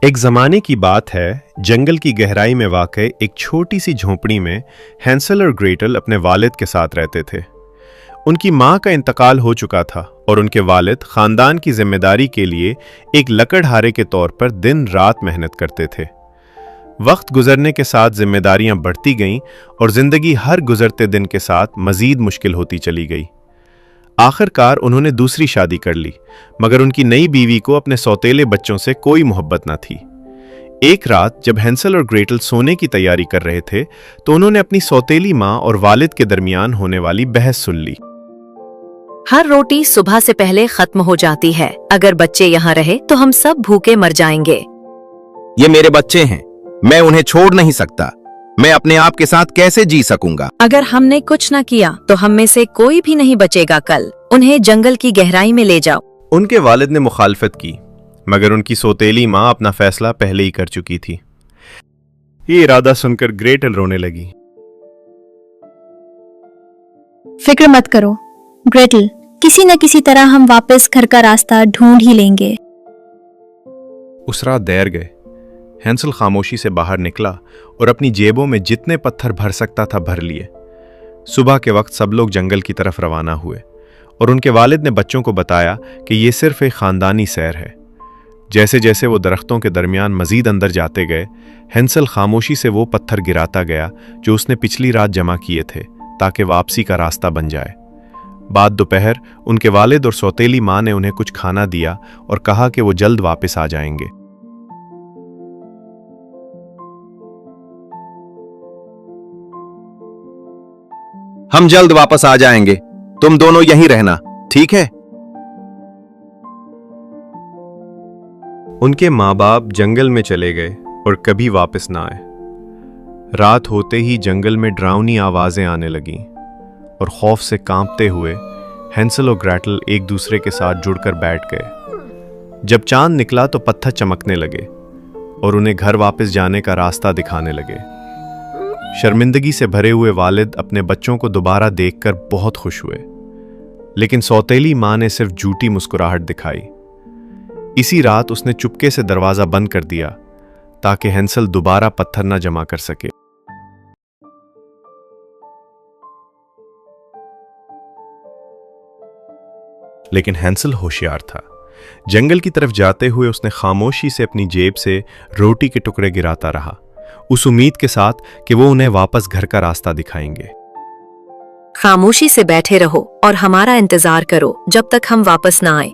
एक जमाने की बात है, जंगल की गहराई में वाक़ई एक छोटी सी झोंपड़ी में हैंसल और ग्रेटल अपने वालिद के साथ रहते थे। उनकी माँ का इंतकाल हो चुका था और उनके वालिद खानदान की जिम्मेदारी के लिए एक लकड़हारे के तौर पर दिन रात मेहनत करते थे। वक्त गुजरने के साथ जिम्मेदारियां बढ़ती गईं और जिंदगी हर गुजरते दिन के साथ मजीद मुश्किल होती चली गई। आखिरकार उन्होंने दूसरी शादी कर ली, मगर उनकी नई बीवी को अपने सौतेले बच्चों से कोई मोहब्बत न थी। एक रात जब हैंसल और ग्रेटल सोने की तैयारी कर रहे थे तो उन्होंने अपनी सौतेली माँ और वालिद के दरमियान होने वाली बहस सुन ली। हर रोटी सुबह से पहले खत्म हो जाती है। अगर बच्चे यहाँ रहे तो हम सब भूखे मर जाएंगे। ये मेरे बच्चे हैं, मैं उन्हें छोड़ नहीं सकता। मैं अपने आप के साथ कैसे जी सकूंगा? अगर हमने कुछ न किया तो हम में से कोई भी नहीं बचेगा। कल उन्हें जंगल की गहराई में ले जाओ। उनके वालिद ने मुखालफत की, मगर उनकी सौतेली माँ अपना फैसला पहले ही कर चुकी थी। ये इरादा सुनकर ग्रेटल रोने लगी। फिक्र मत करो ग्रेटल, किसी न किसी तरह हम वापस घर का रास्ता ढूंढ ही लेंगे। उस रात देर गए। हैंसल खामोशी से बाहर निकला और अपनी जेबों में जितने पत्थर भर सकता था भर लिए। सुबह के वक्त सब लोग जंगल की तरफ रवाना हुए और उनके वालिद ने बच्चों को बताया कि यह सिर्फ एक खानदानी सैर है। जैसे जैसे वो दरख्तों के दरमियान मजीद अंदर जाते गए, हैंसल खामोशी से वो पत्थर गिराता गया जो उसने पिछली रात जमा किए थे, ताकि वापसी का रास्ता बन जाए। बाद दोपहर उनके वालिद और सौतेली माँ ने उन्हें कुछ खाना दिया और कहा कि वो जल्द वापस आ जाएंगे। हम जल्द वापस आ जाएंगे, तुम दोनों यहीं रहना, ठीक है? उनके माँ बाप जंगल में चले गए और कभी वापस ना आए। रात होते ही जंगल में डरावनी आवाजें आने लगीं और खौफ से कांपते हुए हैंसल और ग्रेटल एक दूसरे के साथ जुड़कर बैठ गए। जब चांद निकला तो पत्थर चमकने लगे और उन्हें घर वापस जाने का रास्ता दिखाने लगे। शर्मिंदगी से भरे हुए वालिद अपने बच्चों को दोबारा देखकर बहुत खुश हुए, लेकिन सौतेली माँ ने सिर्फ झूठी मुस्कुराहट दिखाई। इसी रात उसने चुपके से दरवाजा बंद कर दिया ताकि हैंसल दोबारा पत्थर न जमा कर सके। लेकिन हैंसल होशियार था। जंगल की तरफ जाते हुए उसने खामोशी से अपनी जेब से रोटी के टुकड़े गिराता रहा, उस उम्मीद के साथ कि वो उन्हें वापस घर का रास्ता दिखाएंगे। खामोशी से बैठे रहो और हमारा इंतजार करो जब तक हम वापस ना आए।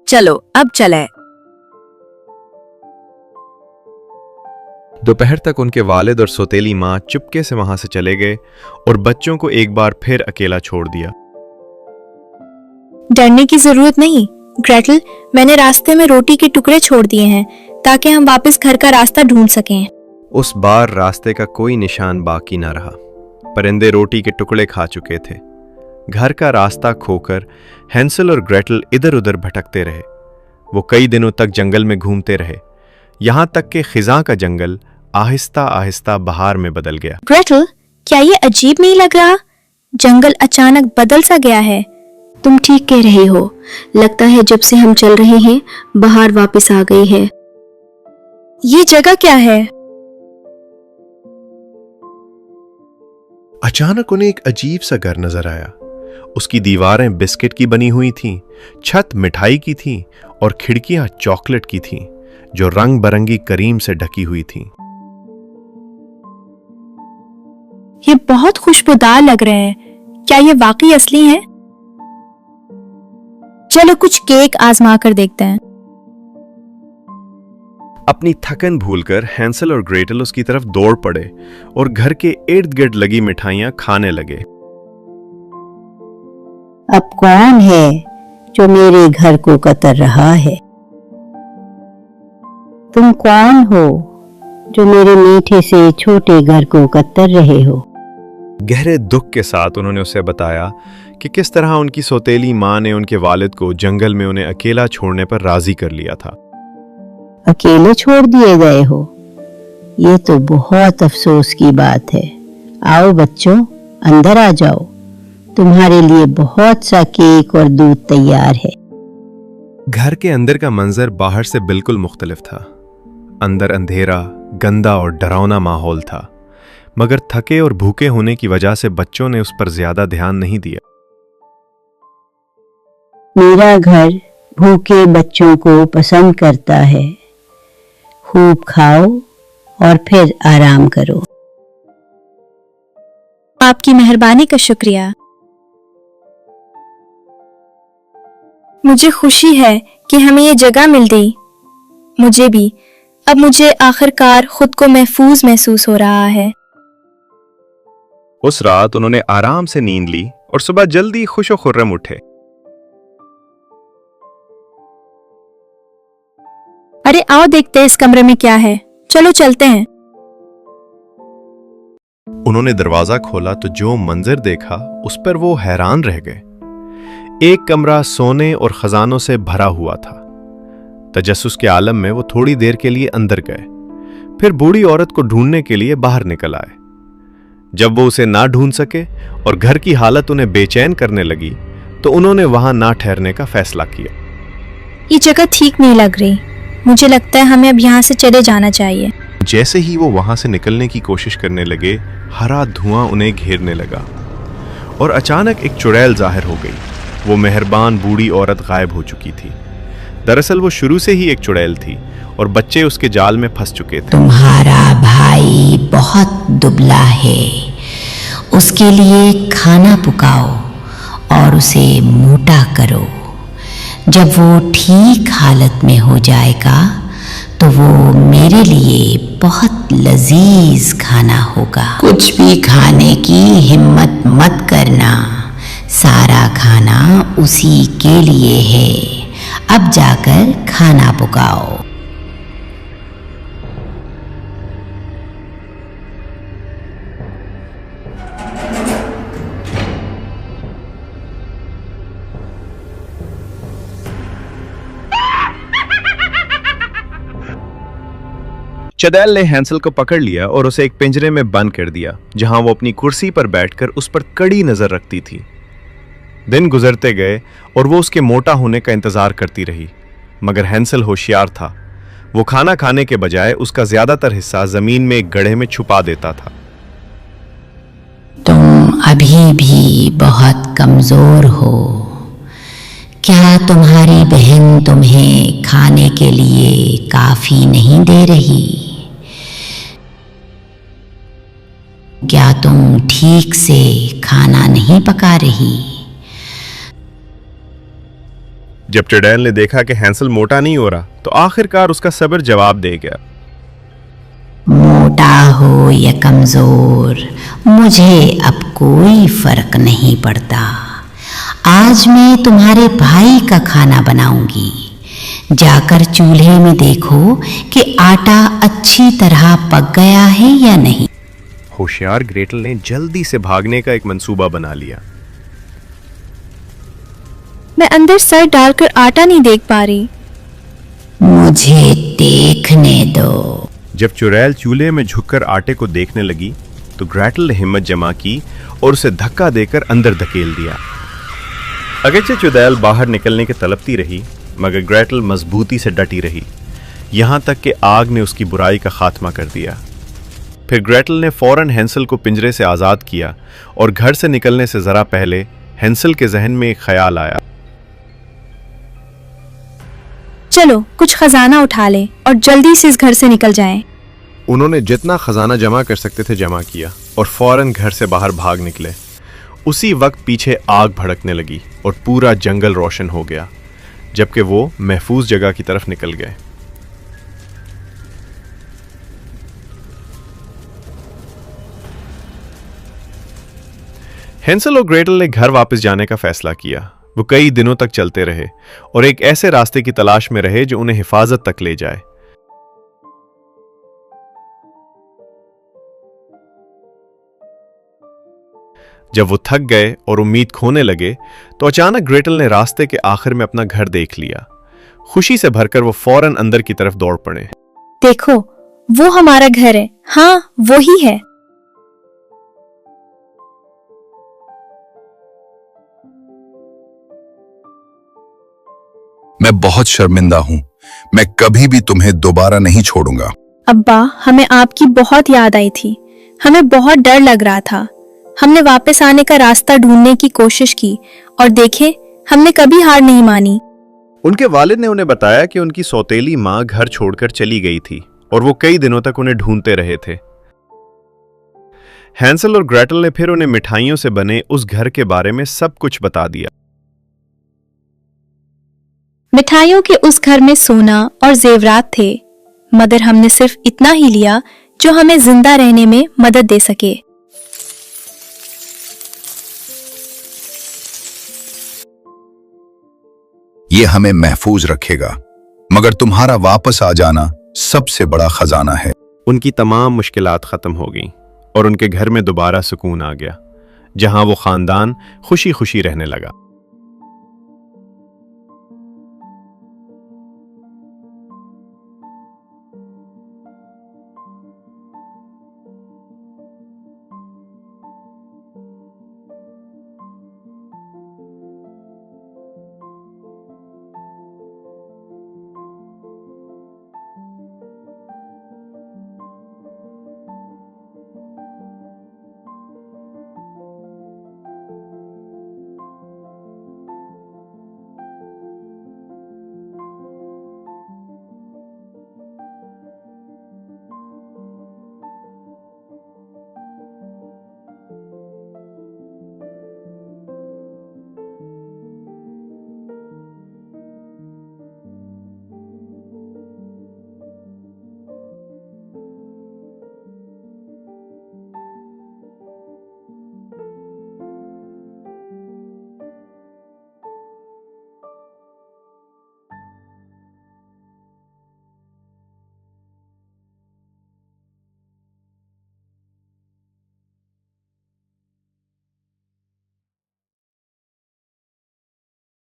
चलो अब चले। दोपहर तक उनके वालिद और सौतेली माँ चुपके से वहां से चले गए और बच्चों को एक बार फिर अकेला छोड़ दिया। डरने की जरूरत नहीं ग्रेटल, मैंने रास्ते में रोटी के टुकड़े छोड़ दिए हैं ताकि हम वापस घर का रास्ता ढूंढ सकें। उस बार रास्ते का कोई निशान बाकी ना रहा। परिंदे रोटी के टुकड़े खा चुके थे। घर का रास्ता खोकर हैंसल और ग्रेटल इधर उधर भटकते रहे। वो कई दिनों तक जंगल में घूमते रहे, यहां तक कि खिज़ां का जंगल आहिस्ता आहिस्ता बहार में बदल गया। ग्रेटल, क्या ये अजीब नहीं लग रहा? जंगल अचानक बदल सा गया है। तुम ठीक कह रहे हो, लगता है जब से हम चल रहे हैं बहार वापस आ गई है। ये जगह क्या है? अचानक उन्हें एक अजीब सा घर नजर आया। उसकी दीवारें बिस्किट की बनी हुई थीं, छत मिठाई की थी और खिड़कियां चॉकलेट की थीं जो रंग बरंगी करीम से ढकी हुई थीं। ये बहुत खुशबूदार लग रहे हैं। क्या ये वाकई असली है? चलो कुछ केक आजमा कर देखते हैं। अपनी थकन भूलकर हैंसल और ग्रेटल उसकी तरफ दौड़ पड़े और घर के इर्द गिर्द लगी मिठाइयां खाने लगे। अब कौन है जो मेरे घर को कतर रहा है? तुम कौन हो जो मेरे मीठे से छोटे घर को कतर रहे हो? गहरे दुख के साथ उन्होंने उसे बताया कि किस तरह उनकी सौतेली माँ ने उनके वालिद को जंगल में उन्हें अकेला छोड़ने पर राजी कर लिया था। अकेले छोड़ दिए गए हो? ये तो बहुत अफसोस की बात है। आओ बच्चों, अंदर आ जाओ। तुम्हारे लिए बहुत सा केक और दूध तैयार है। घर के अंदर का मंजर बाहर से बिल्कुल मुख्तलिफ था। अंदर अंधेरा, गंदा और डरावना माहौल था, मगर थके और भूखे होने की वजह से बच्चों ने उस पर ज्यादा ध्यान नहीं दिया। मेरा घर भूखे बच्चों को पसंद करता है। खूब खाओ और फिर आराम करो। आपकी मेहरबानी का शुक्रिया। मुझे खुशी है कि हमें ये जगह मिल गई। मुझे भी। अब मुझे आखिरकार खुद को महफूज महसूस हो रहा है। उस रात उन्होंने आराम से नींद ली और सुबह जल्दी खुशो खुर्रम उठे। अरे आओ देखते हैं इस कमरे में क्या है। चलो चलते हैं। उन्होंने दरवाजा खोला तो जो मंजर देखा उस पर वो हैरान रह गए। एक कमरा सोने और खजानों से भरा हुआ था। तजस्सुस के आलम में वो थोड़ी देर के लिए अंदर गए, फिर बूढ़ी औरत को ढूंढने के लिए बाहर निकल आए। जब वो उसे ना ढूंढ सके और घर की हालत उन्हें बेचैन करने लगी तो उन्होंने वहां ना ठहरने का फैसला किया। ये जगह ठीक नहीं लग रही। मुझे लगता है हमें अब यहाँ से चले जाना चाहिए। जैसे ही वो वहां से निकलने की कोशिश करने लगे, हरा धुआं उन्हें घेरने लगा और अचानक एक चुड़ैल जाहिर हो गई। वो मेहरबान बूढ़ी औरत गायब हो चुकी थी। दरअसल वो शुरू से ही एक चुड़ैल थी और बच्चे उसके जाल में फंस चुके थे। तुम्हारा भाई बहुत दुबला है, उसके लिए खाना पकाओ और उसे मोटा करो। जब वो ठीक हालत में हो जाएगा तो वो मेरे लिए बहुत लजीज खाना होगा। कुछ भी खाने की हिम्मत मत करना, सारा खाना उसी के लिए है। अब जाकर खाना पकाओ। चुड़ैल ने हैंसल को पकड़ लिया और उसे एक पिंजरे में बंद कर दिया, जहां वो अपनी कुर्सी पर बैठकर उस पर कड़ी नजर रखती थी। दिन गुजरते गए और वो उसके मोटा होने का इंतजार करती रही, मगर हैंसल होशियार था। वो खाना खाने के बजाय उसका ज्यादातर हिस्सा जमीन में एक गड्ढे में छुपा देता था। तुम अभी भी बहुत कमजोर हो। क्या तुम्हारी बहन तुम्हें खाने के लिए काफी नहीं दे रही? क्या तुम ठीक से खाना नहीं पका रही? जब चुड़ैल ने देखा कि हैंसल मोटा नहीं हो रहा तो आखिरकार उसका सब्र जवाब दे गया। मोटा हो या कमजोर, मुझे अब कोई फर्क नहीं पड़ता। आज मैं तुम्हारे भाई का खाना बनाऊंगी। जाकर चूल्हे में देखो कि आटा अच्छी तरह पक गया है या नहीं। होशियार ग्रेटल ने जल्दी से भागने का एक मंसूबा बना लिया। मैं अंदर सर डालकर आटा नहीं देख पा रही। मुझे देखने दो। जब चुड़ैल चूल्हे में झुककर आटे को देखने लगी तो ग्रेटल ने हिम्मत जमा की और उसे धक्का देकर अंदर धकेल दिया। अगरचे चुड़ैल बाहर निकलने की तड़पती रही, मगर ग्रेटल मजबूती से डटी रही, यहां तक कि आग ने उसकी बुराई का खात्मा कर दिया। फिर ग्रेटल ने फौरन हैंसल को पिंजरे से आजाद किया और घर से निकलने से जरा पहले हैंसल के जहन में एक ख्याल आया। चलो कुछ खजाना उठा ले और जल्दी से इस घर से निकल जाएं। उन्होंने जितना खजाना जमा कर सकते थे जमा किया और फौरन घर से बाहर भाग निकले। उसी वक्त पीछे आग भड़कने लगी और पूरा जंगल रोशन हो गया, जबकि वो महफूज जगह की तरफ निकल गए। हैंसल और ग्रेटल ने घर वापस जाने का फैसला किया। वो कई दिनों तक चलते रहे और एक ऐसे रास्ते की तलाश में रहे जो उन्हें हिफाजत तक ले जाए। जब वो थक गए और उम्मीद खोने लगे तो अचानक ग्रेटल ने रास्ते के आखिर में अपना घर देख लिया। खुशी से भरकर वो फौरन अंदर की तरफ दौड़ पड़े। देखो, वो हमारा घर है। हाँ, वो ही है। मैं बहुत शर्मिंदा हूं। मैं कभी भी तुम्हें दोबारा नहीं छोड़ूंगा। अब्बा, हमें आपकी बहुत याद आई थी। हमें बहुत डर लग रहा था। हमने वापस आने का रास्ता ढूंढने की कोशिश की और देखें, हमने कभी हार नहीं मानी। उनके वालिद ने उन्हें बताया कि उनकी सौतेली माँ घर छोड़कर चली गई थी और वो कई दिनों तक उन्हें ढूंढते रहे थे। हैंसल और ग्रेटल ने फिर उन्हें मिठाइयों से बने उस घर के बारे में सब कुछ बता दिया। मिठाइयों के उस घर में सोना और जेवरात थे, मगर हमने सिर्फ इतना ही लिया जो हमें जिंदा रहने में मदद दे सके। ये हमें महफूज रखेगा, मगर तुम्हारा वापस आ जाना सबसे बड़ा खजाना है। उनकी तमाम मुश्किलात खत्म हो गईं और उनके घर में दोबारा सुकून आ गया, जहां वो खानदान खुशी खुशी रहने लगा।